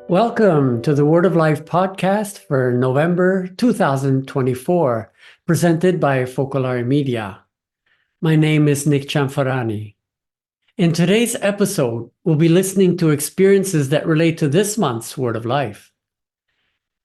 Welcome to the Word of Life podcast for November 2024, presented by Focolare Media. My name is Nick Cianfarani. In today's episode, we'll be listening to experiences that relate to this month's Word of Life.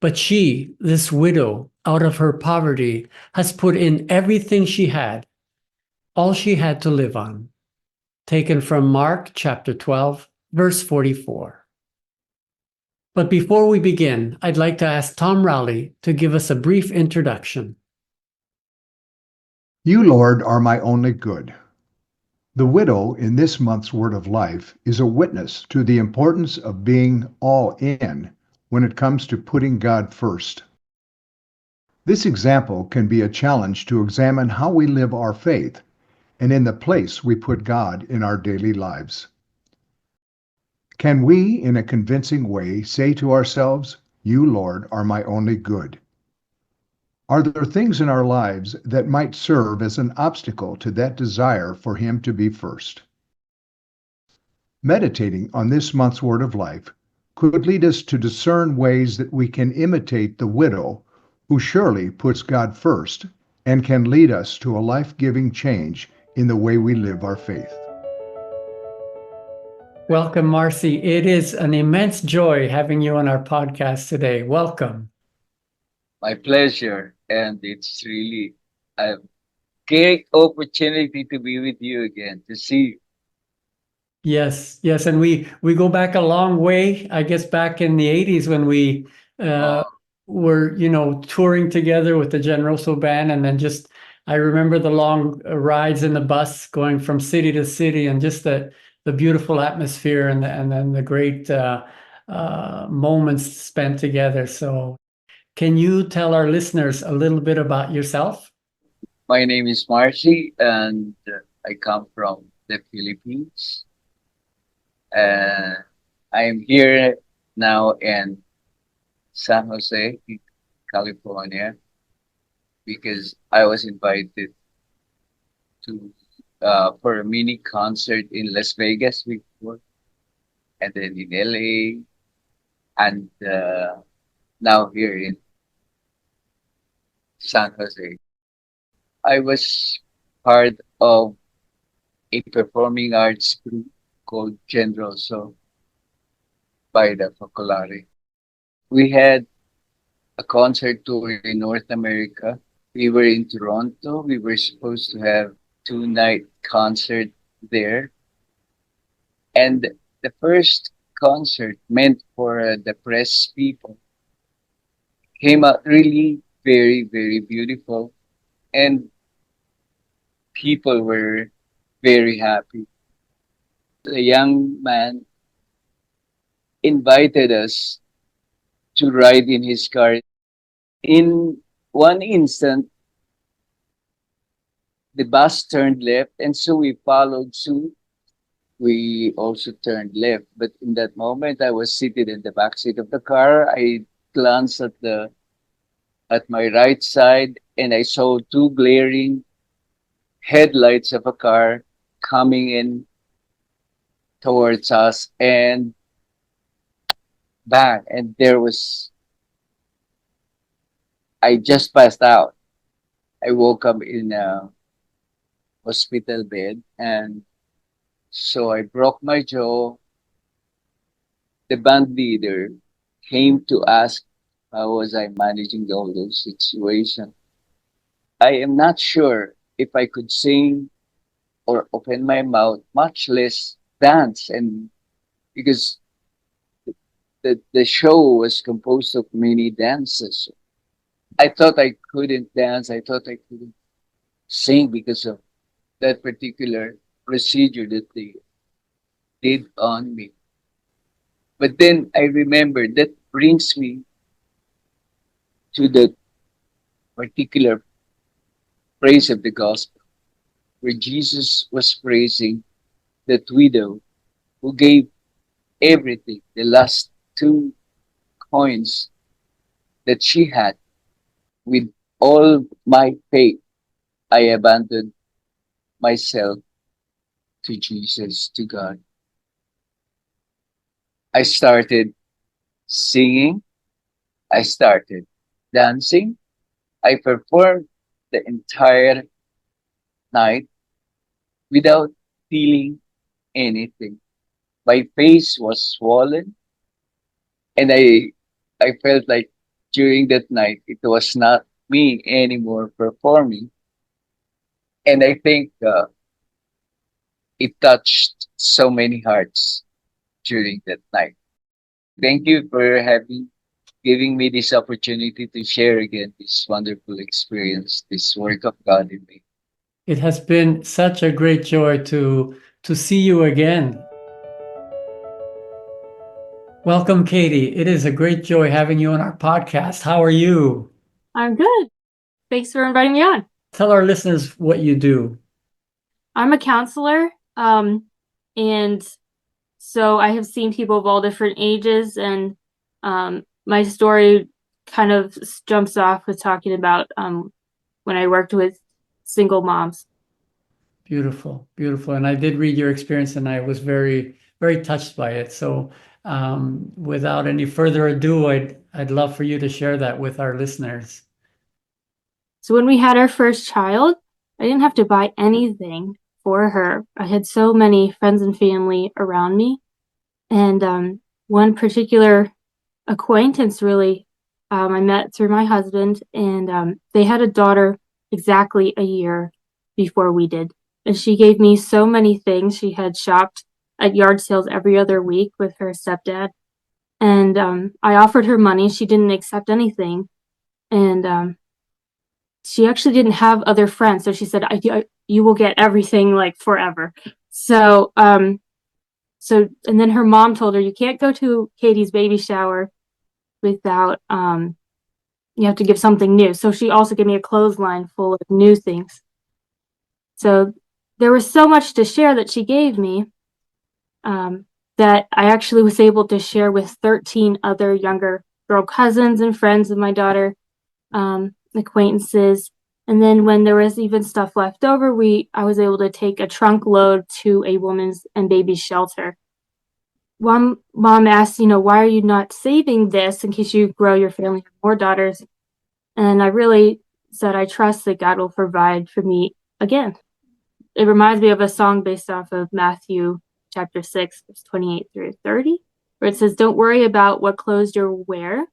But she, this widow, out of her poverty, has put in everything she had, all she had to live on. Taken from Mark chapter 12, verse 44. But before we begin, I'd like to ask Tom Rowley to give us a brief introduction. You, Lord, are my only good. The widow in this month's Word of Life is a witness to the importance of being all in when it comes to putting God first. This example can be a challenge to examine how we live our faith and in the place we put God in our daily lives. Can we, in a convincing way, say to ourselves, "You, Lord, are my only good"? Are there things in our lives that might serve as an obstacle to that desire for Him to be first? Meditating on this month's Word of Life could lead us to discern ways that we can imitate the widow who surely puts God first and can lead us to a life-giving change in the way we live our faith. Welcome, Marcy. It is an immense joy having you on our podcast today. Welcome. My pleasure, and it's really a great opportunity to be with you again, to see you. Yes, and we go back a long way, I guess back in the 80s when we were, touring together with the Generoso band, and then I remember the long rides in the bus going from city to city, and just the beautiful atmosphere and then the great moments spent together. So can you tell our listeners a little bit about yourself? My name is Marcy, and I come from the Philippines. I'm here now in San Jose, California, because I was invited to for a mini concert in Las Vegas before, and then in LA, and now here in San Jose. I was part of a performing arts group called Generoso by the Focolare. We had a concert tour in North America. We were in Toronto. We were supposed to have 2-night concert there. And the first concert meant for the press people came out really very, very beautiful. And people were very happy. The young man invited us to ride in his car. In one instant, the bus turned left, and so we followed suit. We also turned left, but in that moment, I was seated in the back seat of the car. I glanced at my right side, and I saw two glaring headlights of a car coming in towards us, and bang, and I just passed out. I woke up in a hospital bed, and so I broke my jaw. The band leader came to ask how was I managing all those situations. I am not sure if I could sing or open my mouth, much less dance, and because the show was composed of many dances. I thought I couldn't dance. I thought I couldn't sing because of that particular procedure that they did on me. But then I remember that brings me to the particular praise of the gospel, where Jesus was praising that widow who gave everything, the last 2 coins that she had. With all my faith, I abandoned myself to Jesus, to God. I started singing, I started dancing, I performed the entire night without feeling anything. My face was swollen, and I felt like during that night it was not me anymore performing. And I think it touched so many hearts during that night. Thank you for giving me this opportunity to share again this wonderful experience, this work of God in me. It has been such a great joy to see you again. Welcome, Katie. It is a great joy having you on our podcast. How are you? I'm good. Thanks for inviting me on. Tell our listeners what you do. I'm a counselor, and so I have seen people of all different ages, and my story kind of jumps off with talking about when I worked with single moms. Beautiful, beautiful. And I did read your experience, and I was very, very touched by it. So without any further ado, I'd love for you to share that with our listeners. So when we had our first child, I didn't have to buy anything for her. I had so many friends and family around me. And one particular acquaintance really I met through my husband, and they had a daughter exactly a year before we did. And she gave me so many things. She had shopped at yard sales every other week with her stepdad. And I offered her money. She didn't accept anything. And she actually didn't have other friends. So she said, you will get everything like forever. So, and then her mom told her, you can't go to Katie's baby shower without, you have to give something new. So she also gave me a clothesline full of new things. So there was so much to share that she gave me, that I actually was able to share with 13 other younger girl cousins and friends of my daughter, acquaintances. And then when there was even stuff left over, I was able to take a trunk load to a women's and baby shelter. One mom asked, why are you not saving this in case you grow your family with more daughters? And I really said, I trust that God will provide for me again. It reminds me of a song based off of Matthew chapter 6, verse 28 through 30, where it says, don't worry about what clothes you wear,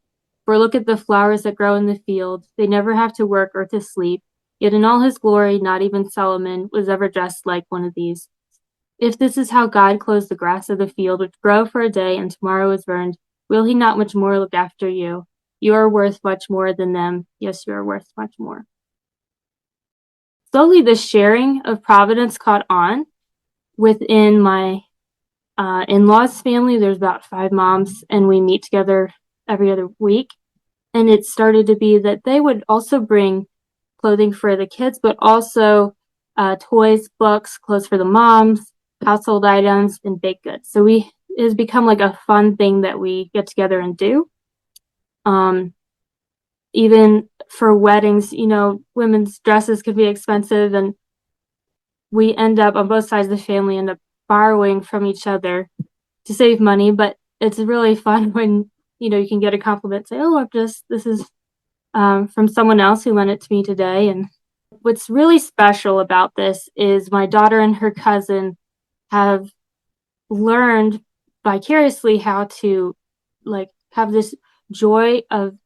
for look at the flowers that grow in the field. They never have to work or to sleep. Yet in all his glory, not even Solomon was ever dressed like one of these. If this is how God clothes the grass of the field, which grow for a day and tomorrow is burned, will he not much more look after you? You are worth much more than them. Yes, you are worth much more. Slowly, the sharing of providence caught on within my in-laws family. There's about 5 moms, and we meet together every other week. And it started to be that they would also bring clothing for the kids, but also toys, books, clothes for the moms, household items, and baked goods. So it has become like a fun thing that we get together and do. Even for weddings, women's dresses can be expensive, and we end up on both sides of the family end up borrowing from each other to save money. But it's really fun when you can get a compliment, say, oh, this is from someone else who lent it to me today. And what's really special about this is my daughter and her cousin have learned vicariously how to have this joy of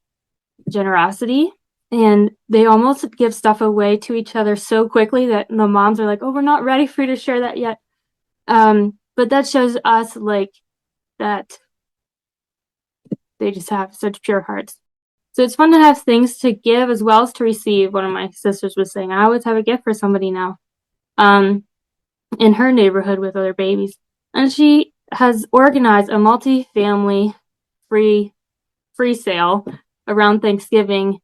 generosity, and they almost give stuff away to each other so quickly that the moms are like, oh, we're not ready for you to share that yet. But that shows us that they just have such pure hearts. So it's fun to have things to give as well as to receive. One of my sisters was saying, I always have a gift for somebody now, in her neighborhood with other babies. And she has organized a multi-family free sale around Thanksgiving.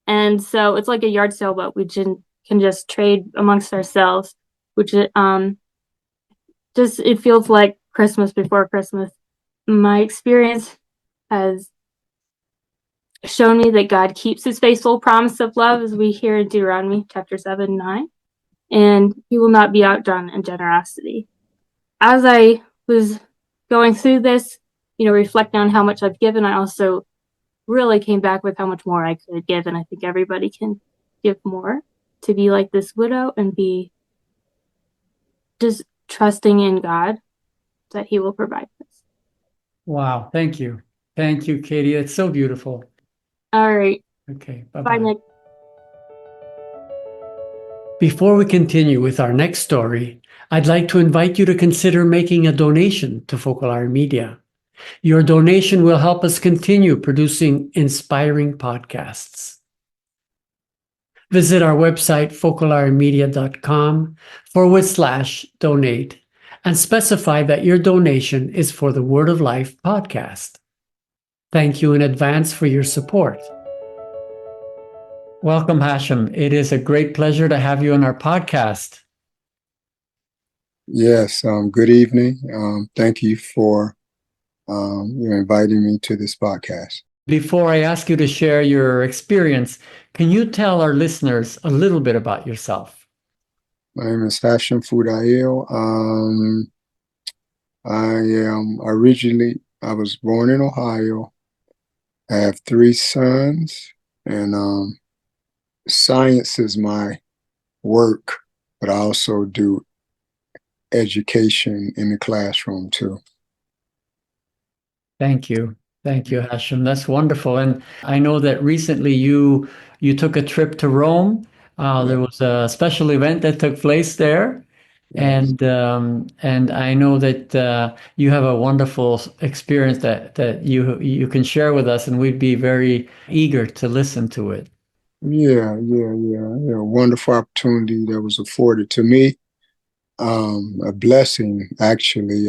And so it's like a yard sale, but we can just trade amongst ourselves, which it feels like Christmas before Christmas. My experience has shown me that God keeps his faithful promise of love, as we hear in Deuteronomy chapter 7-9, and he will not be outdone in generosity. as I was going through this, reflecting on how much I've given, I also really came back with how much more I could give. And I think everybody can give more to be like this widow and be just trusting in God that He will provide us. Wow. Thank you. Thank you, Katie. It's so beautiful. All right. Okay. Bye, Bye-bye. Nick. Before we continue with our next story, I'd like to invite you to consider making a donation to Focolare Media. Your donation will help us continue producing inspiring podcasts. Visit our website, focolaremedia.com/donate, and specify that your donation is for the Word of Life podcast. Thank you in advance for your support. Welcome, Hashem. It is a great pleasure to have you on our podcast. Yes, good evening. Thank you for inviting me to this podcast. Before I ask you to share your experience, can you tell our listeners a little bit about yourself? My name is Hashem Fudaeel. I was born in Ohio. I have 3 sons, and science is my work, but I also do education in the classroom too. Thank you. Thank you, Hashem. That's wonderful. And I know that recently you took a trip to Rome. There was a special event that took place there. Yes. And I know that you have a wonderful experience that you can share with us, and we'd be very eager to listen to it. Yeah. Wonderful opportunity that was afforded to me. A blessing, actually.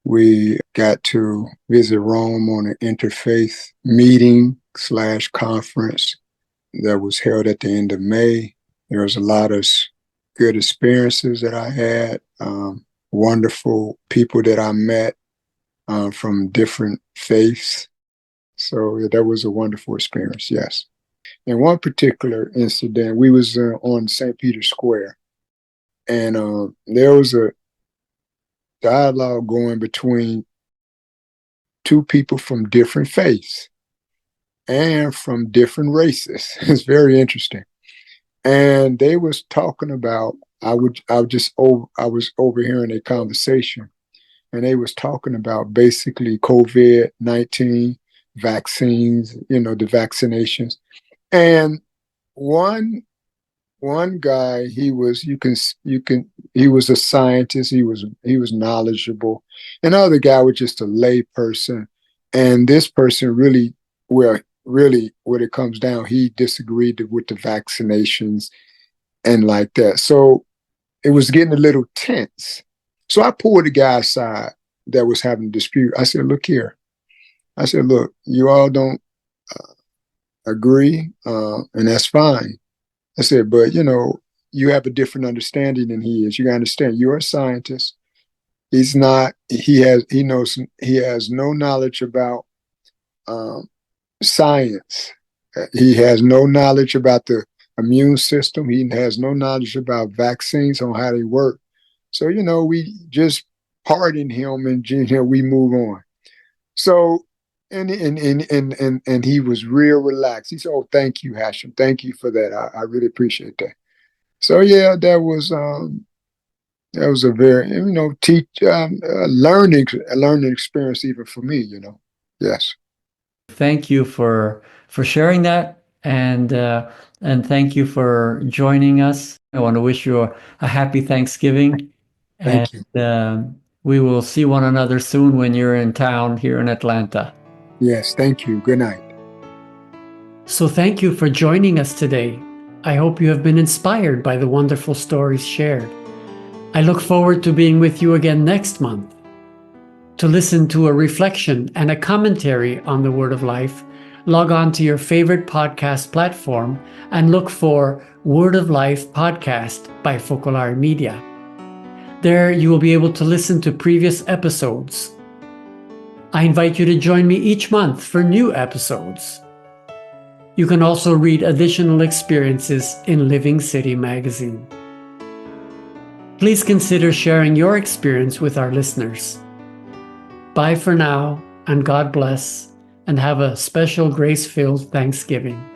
We got to visit Rome on an interfaith meeting / conference that was held at the end of May. There was a lot of good experiences that I had, wonderful people that I met from different faiths. So that was a wonderful experience, yes. In one particular incident, we was on St. Peter's Square, and there was a dialogue going between 2 people from different faiths and from different races. It's very interesting. And they was talking about, I was overhearing a conversation, and they was talking about basically COVID-19 vaccines, the vaccinations. And one guy, he was a scientist, he was knowledgeable. And the other guy was just a lay person. And this person really, when it comes down, he disagreed with the vaccinations and like that. So it was getting a little tense. So I pulled the guy aside that was having a dispute. I said, look here. I said, look, you all don't agree, and that's fine. I said, but you have a different understanding than he is. You gotta understand, you're a scientist. He's not. He has no knowledge about science. He has no knowledge about the immune system. He has no knowledge about vaccines, on how they work. So we just pardon him, and we move on. So. And he was real relaxed. He said, "Oh, thank you, Hashem. Thank you for that. I really appreciate that." So yeah, that was a very learning experience even for me. Yes. Thank you for sharing that, and thank you for joining us. I want to wish you a happy Thanksgiving. Thank you. We will see one another soon when you're in town here in Atlanta. Yes, thank you. Good night. So thank you for joining us today. I hope you have been inspired by the wonderful stories shared. I look forward to being with you again next month. To listen to a reflection and a commentary on the Word of Life, log on to your favorite podcast platform and look for Word of Life Podcast by Focolare Media. There you will be able to listen to previous episodes. I invite you to join me each month for new episodes. You can also read additional experiences in Living City magazine. please consider sharing your experience with our listeners. Bye for now, and God bless, and have a special grace-filled Thanksgiving.